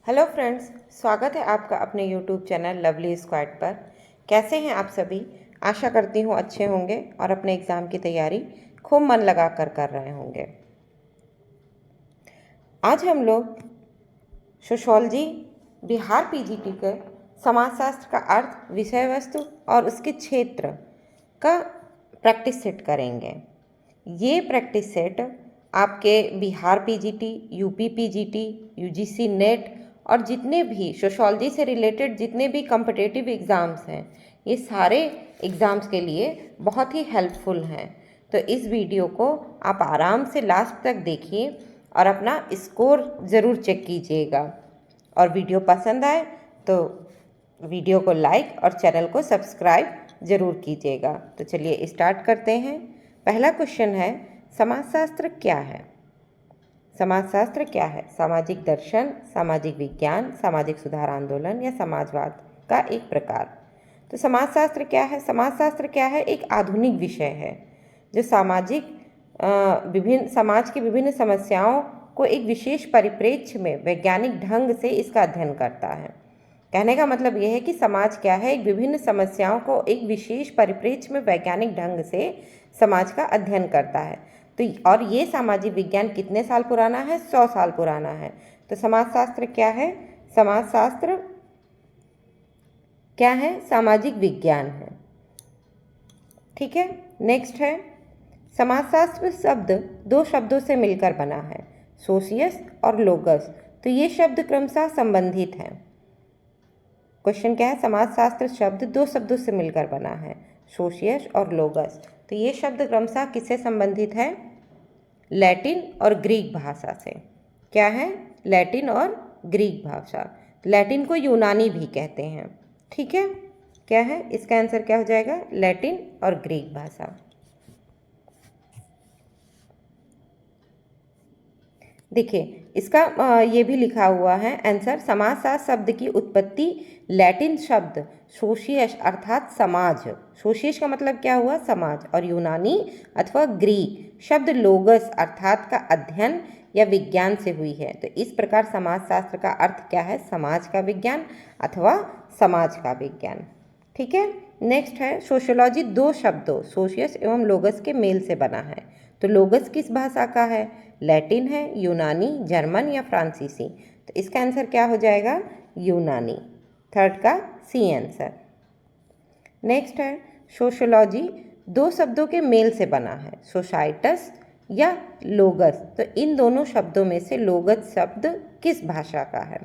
Hello friends, स्वागत है आपका अपने यूट्यूब चैनल लवली स्क्वाड पर। कैसे हैं आप सभी? आशा करती हूँ अच्छे होंगे और अपने एग्ज़ाम की तैयारी खूब मन लगा कर रहे होंगे। आज हम लोग सोशियोलॉजी बिहार पीजीटी के समाजशास्त्र का अर्थ, विषय वस्तु और उसके क्षेत्र का प्रैक्टिस सेट करेंगे। ये प्रैक्टिस सेट आपके Bihar PGT, UP PGT, UGC net और जितने भी सोशियोलॉजी से रिलेटेड जितने भी कॉम्पिटिटिव एग्ज़ाम्स हैं, ये सारे एग्ज़ाम्स के लिए बहुत ही हेल्पफुल हैं। तो इस वीडियो को आप आराम से लास्ट तक देखिए और अपना स्कोर ज़रूर चेक कीजिएगा। और वीडियो पसंद आए तो वीडियो को लाइक और चैनल को सब्सक्राइब ज़रूर कीजिएगा। तो चलिए स्टार्ट करते हैं। पहला क्वेश्चन है, समाजशास्त्र क्या है? समाजशास्त्र क्या है? सामाजिक दर्शन, सामाजिक विज्ञान, सामाजिक सुधार आंदोलन या समाजवाद का एक प्रकार। तो समाजशास्त्र क्या है? समाजशास्त्र क्या है? एक आधुनिक विषय है जो समाज की विभिन्न समस्याओं को एक विशेष परिप्रेक्ष्य में वैज्ञानिक ढंग से इसका अध्ययन करता है। कहने का मतलब यह है कि समाज क्या है, एक विभिन्न समस्याओं को एक विशेष परिप्रेक्ष्य में वैज्ञानिक ढंग से समाज का अध्ययन करता है। तो और ये सामाजिक विज्ञान कितने साल पुराना है? 100 साल पुराना है। तो समाजशास्त्र क्या है? समाजशास्त्र क्या है? सामाजिक विज्ञान है। ठीक है। नेक्स्ट है, समाजशास्त्र शब्द दो शब्दों से मिलकर बना है, सोशियस और लोगस। तो ये शब्द क्रमशः संबंधित हैं। क्वेश्चन क्या है? समाजशास्त्र शब्द दो शब्दों से मिलकर बना है, सोशियस और लोगस। तो ये शब्द क्रमशः किससे संबंधित है? लैटिन और ग्रीक भाषा से। क्या है? लैटिन और ग्रीक भाषा। लैटिन को यूनानी भी कहते हैं। ठीक है। क्या है इसका आंसर? क्या हो जाएगा? लैटिन और ग्रीक भाषा। देखिए इसका ये भी लिखा हुआ है आंसर। समाजशास्त्र शब्द की उत्पत्ति लैटिन शब्द सोशियस अर्थात समाज, सोशियस का मतलब क्या हुआ? समाज, और यूनानी अथवा ग्रीक शब्द लोगस अर्थात का अध्ययन या विज्ञान से हुई है। तो इस प्रकार समाजशास्त्र का अर्थ क्या है? समाज का विज्ञान अथवा समाज का विज्ञान। ठीक है। नेक्स्ट है, सोशियोलॉजी दो शब्दों सोशियस एवं लोगस के मेल से बना है। तो लोगस किस भाषा का है? लैटिन है, यूनानी, जर्मन या फ्रांसीसी। तो इसका आंसर क्या हो जाएगा? यूनानी। थर्ड का सी आंसर। नेक्स्ट है, सोशियोलॉजी दो शब्दों के मेल से बना है, सोसाइटस या लोगस। तो इन दोनों शब्दों में से लोगस शब्द किस भाषा का है?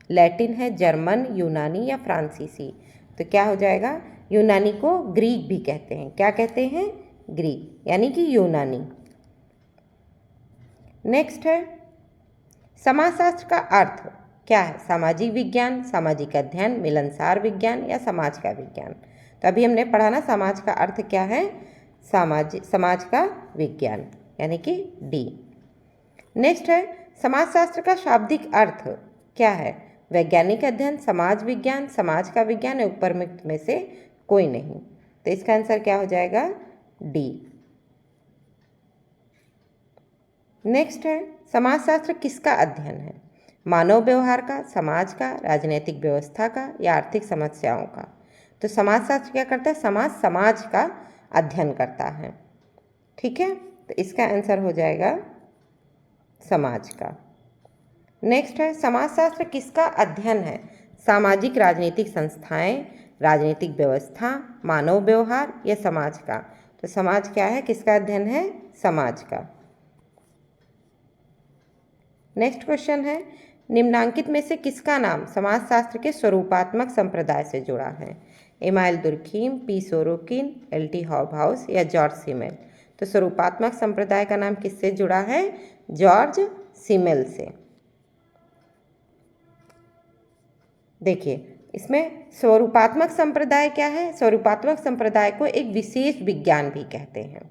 लैटिन है, जर्मन, यूनानी या फ्रांसीसी। तो क्या हो जाएगा? यूनानी को ग्रीक भी कहते हैं। क्या कहते हैं? ग्रीक, यानी कि यूनानी। नेक्स्ट है, समाजशास्त्र का अर्थ क्या है? सामाजिक विज्ञान, सामाजिक अध्ययन, मिलनसार विज्ञान या समाज का विज्ञान। तो अभी हमने पढ़ा ना, समाज का अर्थ क्या है? समाज का विज्ञान, यानी कि डी। नेक्स्ट है, समाजशास्त्र का शाब्दिक अर्थ क्या है? वैज्ञानिक अध्ययन, समाज विज्ञान, समाज का विज्ञान या उपरयुक्त में से कोई नहीं। तो इसका आंसर क्या हो जाएगा? डी। नेक्स्ट है, समाजशास्त्र किसका अध्ययन है? मानव व्यवहार का, समाज का, राजनीतिक व्यवस्था का या आर्थिक समस्याओं का। तो समाजशास्त्र क्या करता है? समाज का अध्ययन करता है। ठीक है। तो इसका आंसर हो जाएगा समाज का। नेक्स्ट है, समाजशास्त्र किसका अध्ययन है? सामाजिक राजनीतिक संस्थाएं, राजनीतिक व्यवस्था, मानव व्यवहार या समाज का। तो समाज क्या है? किसका अध्ययन है? समाज का। नेक्स्ट क्वेश्चन है, निम्नांकित में से किसका नाम समाजशास्त्र के स्वरूपात्मक संप्रदाय से जुड़ा है? Email Durkheim, P Sorokin, LT. Hobhouse या जॉर्ज सिमेल। तो स्वरूपात्मक संप्रदाय का नाम किससे जुड़ा है? जॉर्ज सिमेल से। देखिए इसमें स्वरूपात्मक संप्रदाय क्या है? स्वरूपात्मक संप्रदाय को एक विशेष विज्ञान भी कहते हैं।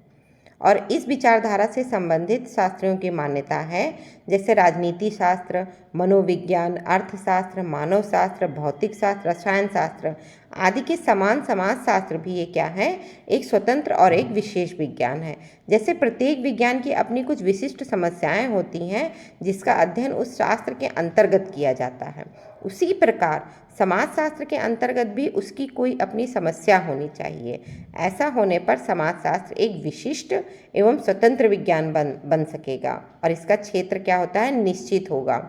और इस विचारधारा से संबंधित शास्त्रों की मान्यता है, जैसे राजनीति शास्त्र, मनोविज्ञान, अर्थशास्त्र, मानव शास्त्र, भौतिक शास्त्र, रसायन शास्त्र आदि के समान समाज शास्त्र भी ये क्या है, एक स्वतंत्र और एक विशेष विज्ञान है। जैसे प्रत्येक विज्ञान की अपनी कुछ विशिष्ट समस्याएं होती हैं जिसका अध्ययन उस शास्त्र के अंतर्गत किया जाता है, उसी प्रकार समाजशास्त्र के अंतर्गत भी उसकी कोई अपनी समस्या होनी चाहिए। ऐसा होने पर समाजशास्त्र एक विशिष्ट एवं स्वतंत्र विज्ञान बन सकेगा और इसका क्षेत्र क्या होता है, निश्चित होगा।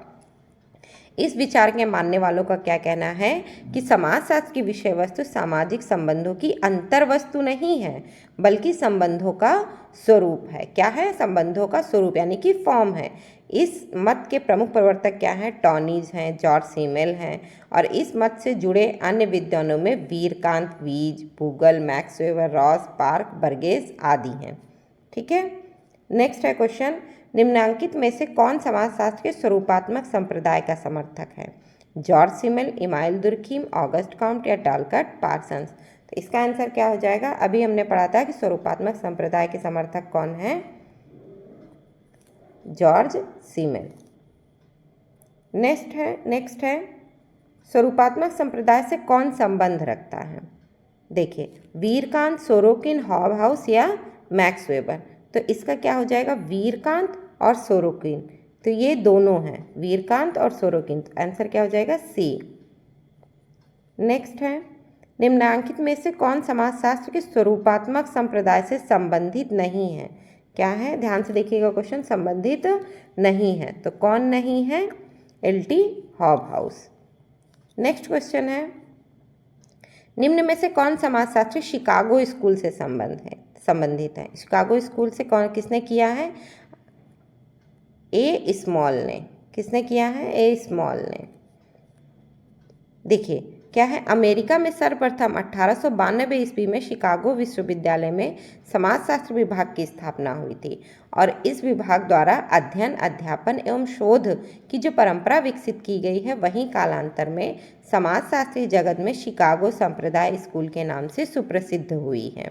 इस विचार के मानने वालों का क्या कहना है कि समाजशास्त्र की विषय वस्तु सामाजिक संबंधों की अंतर वस्तु नहीं है, बल्कि संबंधों का स्वरूप है। क्या है, संबंधों का स्वरूप यानी कि फॉर्म है। इस मत के प्रमुख प्रवर्तक क्या हैं, टॉनीज हैं, जॉर्ज सीमेल हैं, और इस मत से जुड़े अन्य विद्वानों में वीरकांत वीज, भूगल, Max Weber, Ross, Park, Burgess आदि हैं। ठीक है, नेक्स्ट है क्वेश्चन, निम्नांकित में से कौन समाजशास्त्र के स्वरूपात्मक संप्रदाय का समर्थक है? George Simmel, Emile Durkheim, Auguste Comte या डालकट पार्सन्स? तो इसका आंसर क्या हो जाएगा? अभी हमने पढ़ा था कि स्वरूपात्मक संप्रदाय के समर्थक कौन है, जॉर्ज सीमेल। नेक्स्ट है स्वरूपात्मक संप्रदाय से कौन संबंध रखता है? देखिए, वीरकांत, सोरोकिन, हॉबहाउस या मैक्स वेबर? तो इसका क्या हो जाएगा, वीरकांत और सोरोकिन। तो ये दोनों हैं, वीरकांत और सोरोकिन। तो आंसर क्या हो जाएगा, सी। नेक्स्ट है, निम्नांकित में से कौन समाजशास्त्र के स्वरूपात्मक संप्रदाय से संबंधित नहीं है? क्या है, ध्यान से देखिएगा क्वेश्चन, संबंधित नहीं है। तो कौन नहीं है, एल.टी. हॉबहाउस। नेक्स्ट क्वेश्चन है, निम्न में से कौन समाजशास्त्री शिकागो स्कूल से संबंधित है? शिकागो स्कूल से कौन किसने किया है? ए स्मॉल ने। किसने किया है? ए स्मॉल ने। देखिए क्या है, अमेरिका में सर्वप्रथम 1892 ईस्वी में शिकागो विश्वविद्यालय में समाजशास्त्र विभाग की स्थापना हुई थी और इस विभाग द्वारा अध्ययन, अध्यापन एवं शोध की जो परंपरा विकसित की गई है वहीं कालांतर में समाजशास्त्री जगत में शिकागो संप्रदाय स्कूल के नाम से सुप्रसिद्ध हुई है।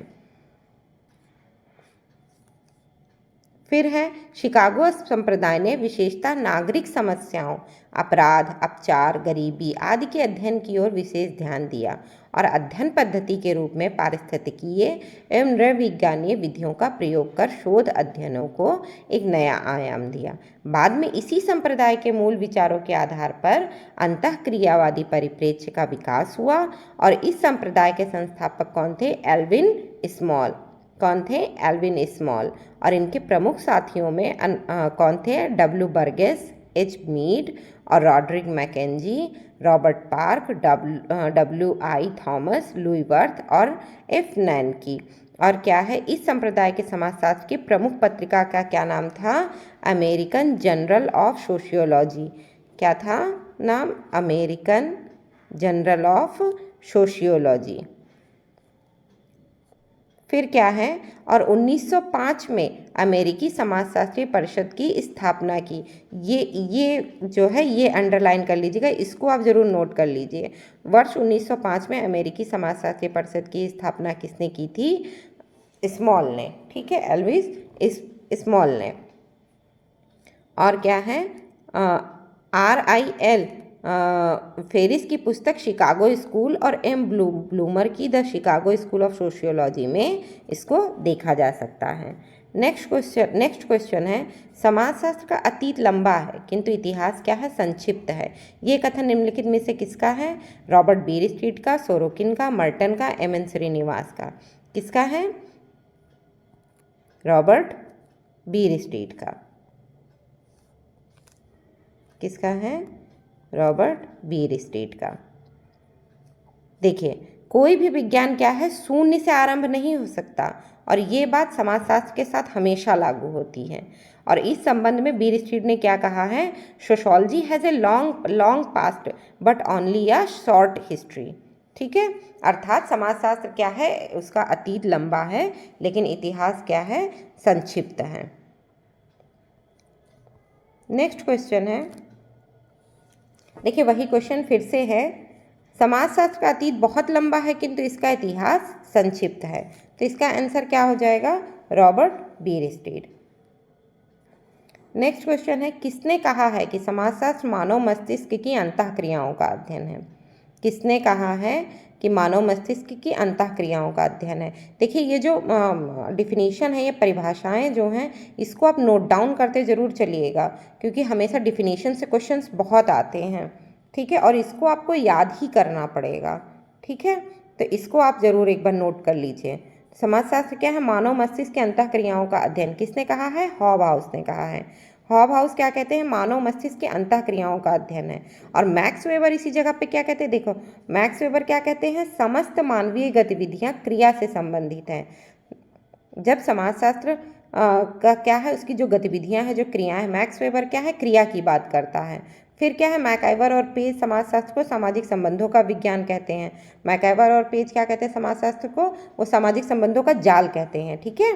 फिर है, शिकागो संप्रदाय ने विशेषतः नागरिक समस्याओं, अपराध, अपचार, गरीबी आदि के अध्ययन की ओर विशेष ध्यान दिया और अध्ययन पद्धति के रूप में पारिस्थितिकीय एवं नृविज्ञानीय विधियों का प्रयोग कर शोध अध्ययनों को एक नया आयाम दिया। बाद में इसी संप्रदाय के मूल विचारों के आधार पर अंतःक्रियावादी परिप्रेक्ष्य का विकास हुआ और इस संप्रदाय के संस्थापक कौन थे? Alvin Small. कौन थे? Alvin Small. और इनके प्रमुख साथियों में कौन थे? डब्ल्यू बर्गेस, एच मीड और Roderick McKenzie, Robert Park, W I Thomas, Louis Wirth और एफ नैनकी। और क्या है, इस संप्रदाय के समाजशास्त्र की प्रमुख पत्रिका का क्या नाम था? American journal of sociology. क्या था नाम? American journal of sociology. फिर क्या है, और 1905 में अमेरिकी समाजशास्त्री परिषद की स्थापना की। ये जो है ये अंडरलाइन कर लीजिएगा, इसको आप ज़रूर नोट कर लीजिए। वर्ष 1905 में अमेरिकी समाजशास्त्री परिषद की स्थापना किसने की थी? स्मॉल ने। ठीक है, एल्विस स्मॉल ने। और क्या है, RIL फेरिस की पुस्तक शिकागो स्कूल और M ब्लूमर की the Chicago school of sociology में इसको देखा जा सकता है। नेक्स्ट क्वेश्चन है, समाजशास्त्र का अतीत लंबा है किंतु इतिहास क्या है? संक्षिप्त है। ये कथन निम्नलिखित में से किसका है? रॉबर्ट बीर स्ट्रीट का, सोरोकिन का, मर्टन का, M.N. श्रीनिवास का। किसका है? रॉबर्ट बीर स्ट्रीट का। किसका है? रॉबर्ट बीर स्ट्रीट का। देखिए, कोई भी विज्ञान क्या है, शून्य से आरंभ नहीं हो सकता और ये बात समाजशास्त्र के साथ हमेशा लागू होती है। और इस संबंध में बीर स्ट्रीट ने क्या कहा है? Sociology has a long past but only a short history. ठीक है, अर्थात समाजशास्त्र क्या है, उसका अतीत लंबा है लेकिन इतिहास क्या है? संक्षिप्त है। नेक्स्ट क्वेश्चन है, देखिए वही क्वेश्चन फिर से है, समाजशास्त्र का अतीत बहुत लंबा है किंतु इसका इतिहास संक्षिप्त है। तो इसका आंसर क्या हो जाएगा? रॉबर्ट बेयरस्टेड। नेक्स्ट क्वेश्चन है, किसने कहा है कि समाजशास्त्र मानव मस्तिष्क की अंतःक्रियाओं का अध्ययन है? किसने कहा है कि मानव मस्तिष्क की अंतःक्रियाओं का अध्ययन है? देखिए ये जो डिफिनीशन है, ये परिभाषाएं जो हैं, इसको आप नोट डाउन करते ज़रूर चलिएगा, क्योंकि हमेशा डिफिनीशन से क्वेश्चंस बहुत आते हैं, ठीक है, और इसको आपको याद ही करना पड़ेगा, ठीक है, तो इसको आप ज़रूर एक बार नोट कर लीजिए। समाजशास्त्र क्या है? मानव मस्तिष्क की अंतःक्रियाओं का अध्ययन। किसने कहा है? हॉबहाउस ने कहा है। हॉबहाउस क्या कहते हैं? मानव मस्तिष्क की अंतःक्रियाओं का अध्ययन है। और मैक्स वेबर इसी जगह पे क्या कहते हैं? देखो मैक्स वेबर क्या कहते हैं? समस्त मानवीय गतिविधियां क्रिया से संबंधित हैं। जब समाजशास्त्र का क्या है, उसकी जो गतिविधियां हैं, जो क्रियाएं हैं, मैक्स वेबर क्या है? क्रिया की बात करता है। फिर क्या है? मैकआइवर और पेज समाजशास्त्र को सामाजिक संबंधों का विज्ञान कहते हैं। मैकआइवर और पेज क्या कहते हैं समाजशास्त्र को? वो सामाजिक संबंधों का जाल कहते हैं, ठीक है।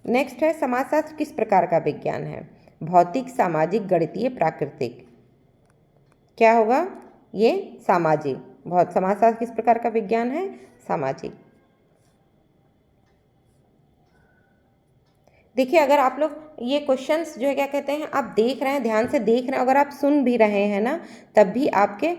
नेक्स्ट है, समाजशास्त्र किस प्रकार का विज्ञान है? भौतिक, सामाजिक, गणितीय, प्राकृतिक। क्या होगा? ये सामाजिक। बहुत समाजशास्त्र किस प्रकार का विज्ञान है? सामाजिक। देखिए अगर आप लोग ये क्वेश्चंस जो है क्या कहते हैं, आप देख रहे हैं, ध्यान से देख रहे हैं, अगर आप सुन भी रहे हैं ना, तब भी आपके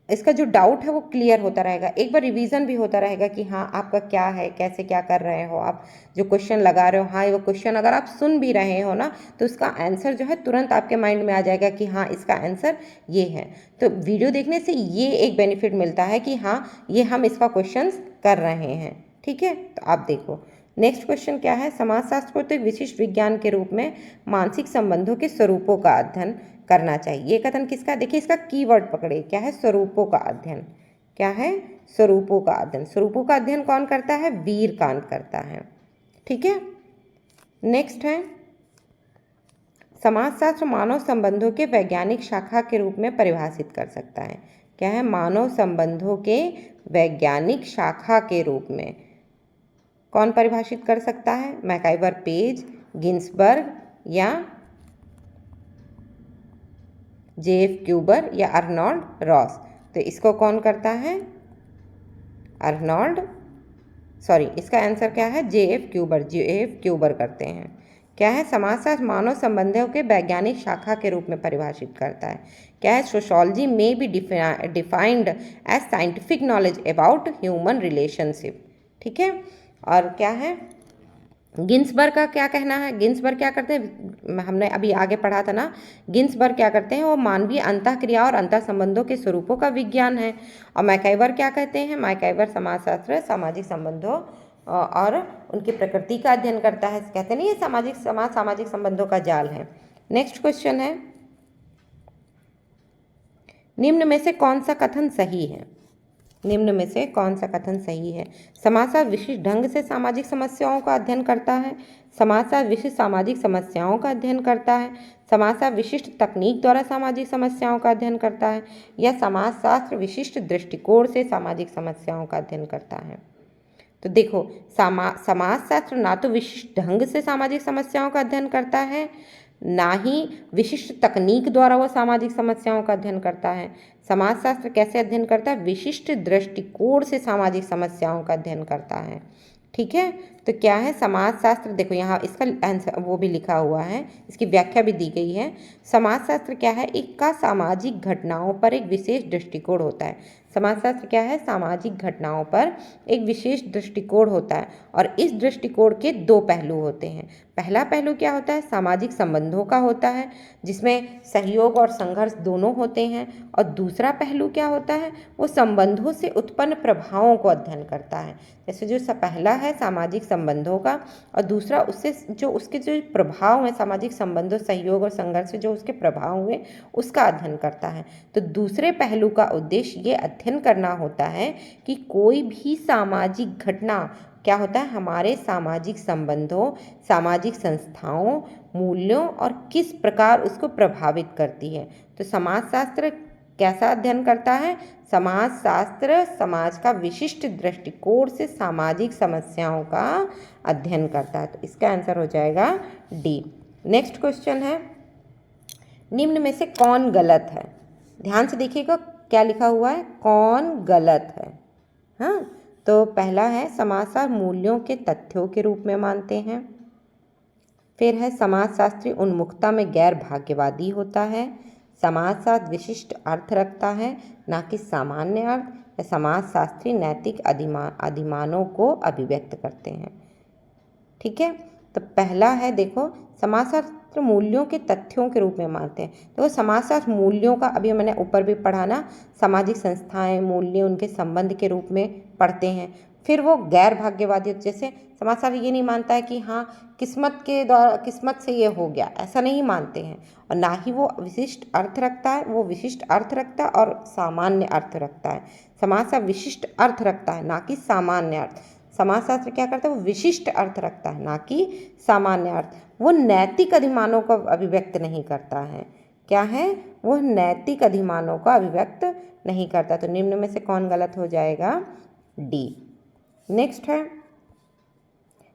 इसका जो डाउट है वो क्लियर होता रहेगा। एक बार रिवीजन भी होता रहेगा कि हाँ आपका क्या है, कैसे क्या कर रहे हो आप, जो क्वेश्चन लगा रहे हो, हाँ वो क्वेश्चन अगर आप सुन भी रहे हो ना, तो उसका आंसर जो है तुरंत आपके माइंड में आ जाएगा कि हाँ इसका आंसर ये है। तो वीडियो देखने से ये एक बेनिफिट मिलता है कि हाँ ये हम इसका क्वेश्चन कर रहे हैं, ठीक है। तो आप देखो नेक्स्ट क्वेश्चन क्या है? समाजशास्त्र को तो एक विशिष्ट विज्ञान के रूप में मानसिक संबंधों के स्वरूपों का अध्ययन करना चाहिए। ये कथन किसका? देखिए इसका कीवर्ड पकड़े, क्या है? स्वरूपों का अध्ययन। क्या है? स्वरूपों का अध्ययन। स्वरूपों का अध्ययन कौन करता है? वीरकांत करता है, ठीक है। नेक्स्ट है, समाजशास्त्र मानव संबंधों के वैज्ञानिक शाखा के रूप में परिभाषित कर सकता है। क्या है? मानव संबंधों के वैज्ञानिक शाखा के रूप में कौन परिभाषित कर सकता है? मैकआइवर पेज, गिन्सबर्ग या जेएफ क्यूबर या अर्नोल्ड रॉस। तो इसको कौन करता है? इसका आंसर क्या है? जेएफ क्यूबर करते हैं। क्या है? समाजशास्त्र मानव संबंधों के वैज्ञानिक शाखा के रूप में परिभाषित करता है। क्या है? सोशोलॉजी में be defined as scientific knowledge about human relationship, ठीक है। और क्या है? गिन्सबर्ग का क्या कहना है? गिन्सबर्ग क्या करते हैं? हमने अभी आगे पढ़ा था ना, गिन्सबर्ग क्या करते हैं? वो मानवीय अंतःक्रिया और अंतर संबंधों के स्वरूपों का विज्ञान है। और मैकआइवर क्या कहते हैं? मैकआइवर समाजशास्त्र सामाजिक संबंधों और उनकी प्रकृति का अध्ययन करता है। कहते नहीं ये सामाजिक संबंधों का जाल है। नेक्स्ट क्वेश्चन है, निम्न में से कौन सा कथन सही है? निम्न में से कौन सा कथन सही है? समाजशास्त्र विशिष्ट ढंग से सामाजिक समस्याओं का अध्ययन करता है। समाजशास्त्र विशिष्ट सामाजिक समस्याओं का अध्ययन करता है। समाजशास्त्र विशिष्ट तकनीक द्वारा सामाजिक समस्याओं का अध्ययन करता है। या समाजशास्त्र विशिष्ट दृष्टिकोण से सामाजिक समस्याओं का अध्ययन करता है। तो देखो समाजशास्त्र ना तो विशिष्ट ढंग से सामाजिक समस्याओं का अध्ययन करता है, ना ही विशिष्ट तकनीक द्वारा वो सामाजिक समस्याओं का अध्ययन करता है। समाजशास्त्र कैसे अध्ययन करता है? विशिष्ट दृष्टिकोण से सामाजिक समस्याओं का अध्ययन करता है, ठीक है। तो क्या है? समाजशास्त्र, देखो यहाँ इसका आंसर वो भी लिखा हुआ है, इसकी व्याख्या भी दी गई है। समाजशास्त्र क्या है? एक का सामाजिक घटनाओं पर एक विशेष दृष्टिकोण होता है। समाजशास्त्र क्या है? सामाजिक घटनाओं पर एक विशेष दृष्टिकोण होता है, और इस दृष्टिकोण के दो पहलू होते हैं। पहला पहलू क्या होता है? सामाजिक संबंधों का होता है, जिसमें सहयोग और संघर्ष दोनों होते हैं। और दूसरा पहलू क्या होता है? वो संबंधों से उत्पन्न प्रभावों को अध्ययन करता है। जैसे जो पहला है सामाजिक संबंधों का, और दूसरा उससे जो उसके जो प्रभाव हैं, सामाजिक संबंधों, सहयोग और संघर्ष से जो उसके प्रभाव हुए उसका अध्ययन करता है। तो दूसरे पहलू का उद्देश्य ये अध्ययन करना होता है कि कोई भी सामाजिक घटना क्या होता है? हमारे सामाजिक संबंधों, सामाजिक संस्थाओं, मूल्यों और किस प्रकार उसको प्रभावित करती है। तो समाजशास्त्र कैसा अध्ययन करता है? समाजशास्त्र समाज का विशिष्ट दृष्टिकोण से सामाजिक समस्याओं का अध्ययन करता है। तो इसका आंसर हो जाएगा डी। नेक्स्ट क्वेश्चन है, निम्न में से कौन गलत है? ध्यान से देखिएगा क्या लिखा हुआ है, कौन गलत है। हाँ, तो पहला है समाजशास्त्र मूल्यों के तथ्यों के रूप में मानते हैं। फिर है समाजशास्त्री उन्मुखता में गैर भाग्यवादी होता है। समाजशास्त्र विशिष्ट अर्थ रखता है, ना कि सामान्य अर्थ। या समाजशास्त्री नैतिक अधिमानों को अभिव्यक्त करते हैं। ठीक है, तो पहला है देखो, समाजशास्त्र मूल्यों के तथ्यों के रूप में मानते हैं। तो समाजशास्त्र मूल्यों का, अभी मैंने ऊपर भी पढ़ा ना, सामाजिक संस्थाएं मूल्य उनके संबंध के रूप में पढ़ते हैं। फिर वो गैर भाग्यवादी, जैसे समाजशास्त्र ये नहीं मानता है कि हाँ किस्मत के द्वारा, किस्मत से ये हो गया, ऐसा नहीं मानते हैं। और ना ही वो विशिष्ट अर्थ रखता है, वो विशिष्ट अर्थ रखता है और सामान्य अर्थ रखता है। समाजशास्त्र विशिष्ट अर्थ रखता है, ना कि सामान्य अर्थ। समाजशास्त्र क्या करता है, वो विशिष्ट अर्थ रखता है, ना कि सामान्य अर्थ। वो नैतिक अधिमानों को अभिव्यक्त नहीं करता है। क्या है, वो नैतिक अधिमानों को अभिव्यक्त नहीं करता। तो निम्न में से कौन गलत हो जाएगा, डी। नेक्स्ट है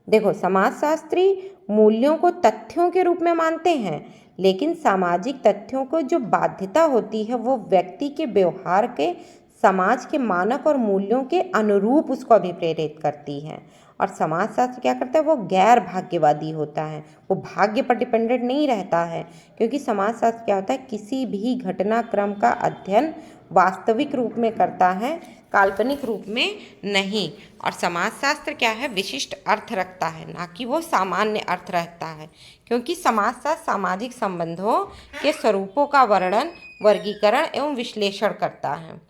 देखो, समाजशास्त्री मूल्यों को तथ्यों के रूप में मानते हैं, लेकिन सामाजिक तथ्यों को जो बाध्यता होती है वो व्यक्ति के व्यवहार के, समाज के मानक और मूल्यों के अनुरूप उसको अभिप्रेरित करती है। और समाजशास्त्र क्या करता है, वो गैर भाग्यवादी होता है, वो भाग्य पर डिपेंडेंट नहीं रहता है। क्योंकि समाजशास्त्र क्या होता है, किसी भी घटनाक्रम का अध्ययन वास्तविक रूप में करता है, काल्पनिक रूप में नहीं। और समाजशास्त्र क्या है, विशिष्ट अर्थ रखता है, ना कि वो सामान्य अर्थ रखता है। क्योंकि समाजशास्त्र सामाजिक संबंधों के स्वरूपों का वर्णन, वर्गीकरण एवं विश्लेषण करता है।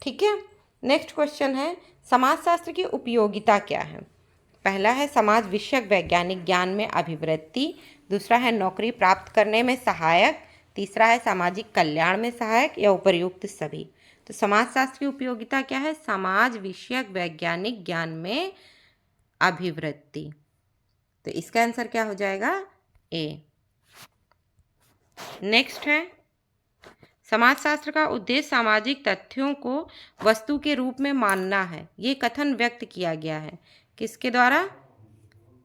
ठीक है, नेक्स्ट क्वेश्चन है, समाजशास्त्र की उपयोगिता क्या है। पहला है समाज विषयक वैज्ञानिक ज्ञान में अभिवृत्ति। दूसरा है नौकरी प्राप्त करने में सहायक। तीसरा है सामाजिक कल्याण में सहायक, या उपर्युक्त सभी। तो समाजशास्त्र की उपयोगिता क्या है, समाज विषयक वैज्ञानिक ज्ञान में अभिवृत्ति। तो इसका आंसर क्या हो जाएगा, ए। नेक्स्ट है, समाजशास्त्र का उद्देश्य सामाजिक तथ्यों को वस्तु के रूप में मानना है। ये कथन व्यक्त किया गया है किसके द्वारा,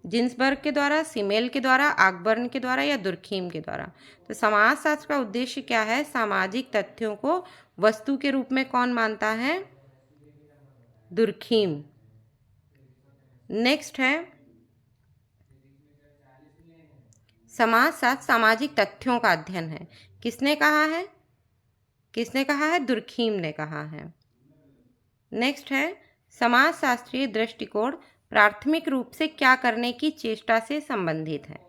जिन्सबर्ग के द्वारा, सिमेल के द्वारा, आकबर्न के द्वारा, या दुर्खीम के द्वारा। तो समाजशास्त्र का उद्देश्य क्या है, सामाजिक तथ्यों को वस्तु के रूप में कौन मानता है, दुर्खीम। नेक्स्ट है, समाजशास्त्र सामाजिक तथ्यों का अध्ययन है। किसने कहा है, किसने कहा है, दुर्खीम ने कहा है। नेक्स्ट है, समाजशास्त्रीय दृष्टिकोण प्राथमिक रूप से क्या करने की चेष्टा से संबंधित है।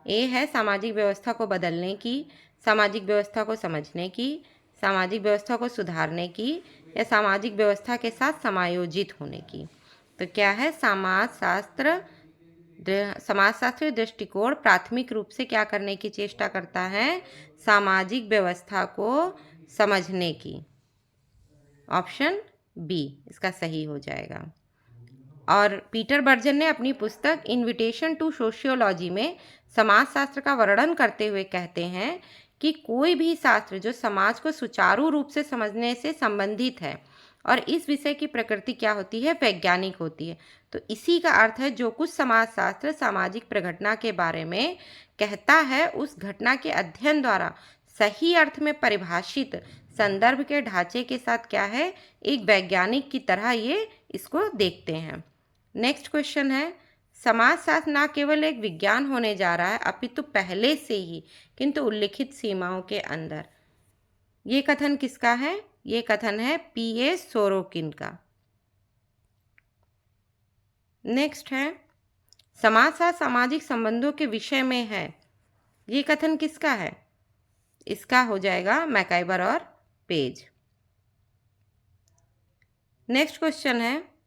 ए है सामाजिक व्यवस्था को बदलने की, सामाजिक व्यवस्था को समझने की, सामाजिक व्यवस्था को सुधारने की, या सामाजिक व्यवस्था के साथ समायोजित होने की। तो क्या है, समाजशास्त्रीय दृष्टिकोण प्राथमिक रूप से क्या करने की चेष्टा करता है, सामाजिक व्यवस्था को समझने की। ऑप्शन बी इसका सही हो जाएगा। और पीटर बर्जन ने अपनी पुस्तक इन्विटेशन टू सोशियोलॉजी में समाजशास्त्र का वर्णन करते हुए कहते हैं कि कोई भी शास्त्र जो समाज को सुचारू रूप से समझने से संबंधित है, और इस विषय की प्रकृति क्या होती है, वैज्ञानिक होती है। तो इसी का अर्थ है जो कुछ समाजशास्त्र सामाजिक प्रघटना के बारे में कहता है, उस घटना के अध्ययन द्वारा सही अर्थ में परिभाषित संदर्भ के ढांचे के साथ क्या है, एक वैज्ञानिक की तरह ये इसको देखते हैं। नेक्स्ट क्वेश्चन है, समाजशास्त्र न केवल एक विज्ञान होने जा रहा है, अपितु पहले से ही किंतु उल्लिखित सीमाओं के अंदर। ये कथन किसका है, ये कथन है पी.ए. सोरोकिन का। नेक्स्ट है, समाजशास्त्र सामाजिक संबंधों के विषय में है। ये कथन किसका है, इसका हो जाएगा मैकाइबर और पेज। नेक्स्ट क्वेश्चन है,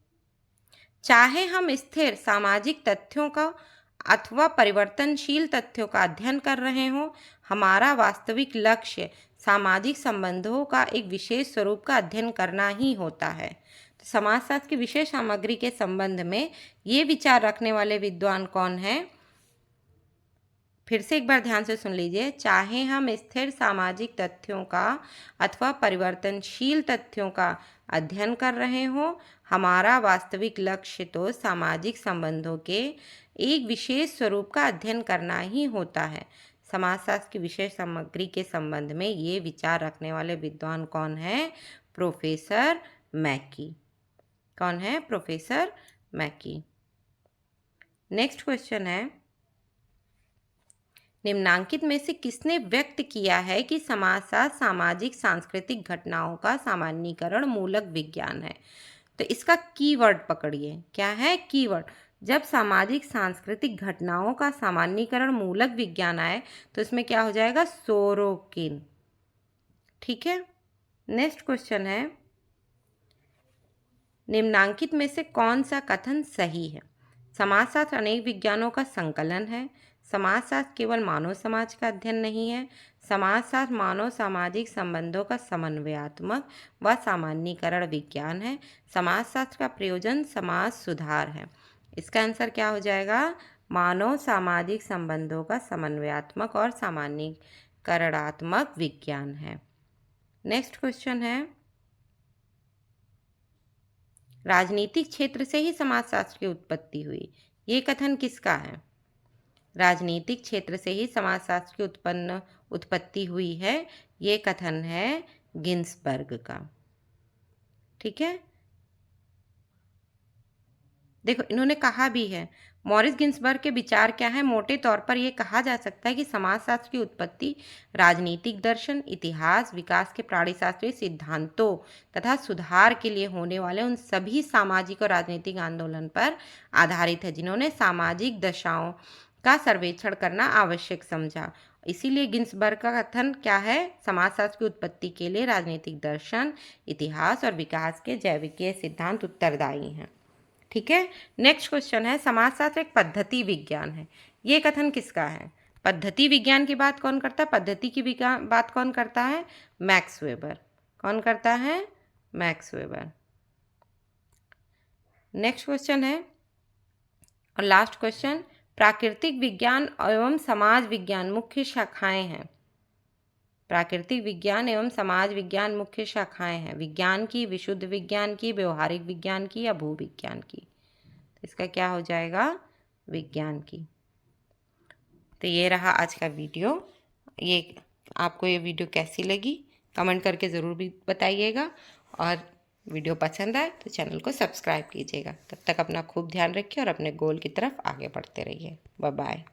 चाहे हम स्थिर सामाजिक तथ्यों का अथवा परिवर्तनशील तथ्यों का अध्ययन कर रहे हों, हमारा वास्तविक लक्ष्य सामाजिक संबंधों का एक विशेष स्वरूप का अध्ययन करना ही होता है। तो समाजशास्त्र की विशेष सामग्री के संबंध में ये विचार रखने वाले विद्वान कौन हैं, फिर से एक बार ध्यान से सुन लीजिए। चाहे हम स्थिर सामाजिक तथ्यों का अथवा परिवर्तनशील तथ्यों का अध्ययन कर रहे हों, हमारा वास्तविक लक्ष्य तो सामाजिक संबंधों के एक विशेष स्वरूप का अध्ययन करना ही होता है। समाजशास्त्र की विशेष सामग्री के संबंध में ये विचार रखने वाले विद्वान कौन है, प्रोफेसर मैकी। कौन है, प्रोफेसर मैकी। नेक्स्ट क्वेश्चन है, निम्नांकित में से किसने व्यक्त किया है कि समाजशास्त्र सामाजिक सांस्कृतिक घटनाओं का सामान्यीकरण मूलक विज्ञान है? तो इसका कीवर्ड पकड़िए, क्या है कीवर्ड। जब सामाजिक सांस्कृतिक घटनाओं का सामान्यीकरण मूलक विज्ञान आए तो इसमें क्या हो जाएगा, सोरोकिन। ठीक है, नेक्स्ट क्वेश्चन है, निम्नांकित में से कौन सा कथन सही है? समाजशास्त्र अनेक विज्ञानों का संकलन है। समाजशास्त्र केवल मानव समाज का अध्ययन नहीं है। समाजशास्त्र मानव सामाजिक संबंधों का समन्वयात्मक व सामान्यीकरण विज्ञान है। समाजशास्त्र का प्रयोजन समाज सुधार है। इसका आंसर क्या हो जाएगा, मानव सामाजिक संबंधों का समन्वयात्मक और सामान्यीकरणात्मक विज्ञान है। नेक्स्ट क्वेश्चन है, राजनीतिक क्षेत्र से ही समाजशास्त्र की उत्पत्ति हुई, ये कथन किसका है? राजनीतिक क्षेत्र से ही समाजशास्त्र की उत्पत्ति हुई है, ये कथन है गिन्सबर्ग का। ठीक है, देखो इन्होंने कहा भी है, मॉरिस गिन्सबर्ग के विचार क्या है, मोटे तौर पर यह कहा जा सकता है कि समाजशास्त्र की उत्पत्ति राजनीतिक दर्शन, इतिहास, विकास के प्राणीशास्त्रीय सिद्धांतों तथा सुधार के लिए होने वाले उन सभी सामाजिक और राजनीतिक आंदोलन पर आधारित है जिन्होंने सामाजिक दशाओं का सर्वेक्षण करना आवश्यक समझा। इसीलिए गिन्सबर्ग का कथन क्या है, समाजशास्त्र की उत्पत्ति के लिए राजनीतिक दर्शन, इतिहास और विकास के जैविकीय सिद्धांत उत्तरदायी हैं। ठीक है, नेक्स्ट क्वेश्चन है, समाजशास्त्र एक पद्धति विज्ञान है, ये कथन किसका है? पद्धति विज्ञान की बात कौन करता है? पद्धति की बात कौन करता है? Max weber. कौन करता है? Max weber. नेक्स्ट क्वेश्चन है और लास्ट क्वेश्चन, प्राकृतिक विज्ञान एवं समाज विज्ञान मुख्य शाखाएं हैं। प्राकृतिक विज्ञान एवं समाज विज्ञान मुख्य शाखाएं हैं, विज्ञान की, विशुद्ध विज्ञान की, व्यवहारिक विज्ञान की या भूविज्ञान की। इसका क्या हो जाएगा? विज्ञान की। तो ये रहा आज का वीडियो। ये आपको ये वीडियो कैसी लगी कमेंट करके ज़रूर भी बताइएगा, और वीडियो पसंद आए तो चैनल को सब्सक्राइब कीजिएगा। तब तक अपना खूब ध्यान रखिए और अपने गोल की तरफ आगे बढ़ते रहिए। Bye bye.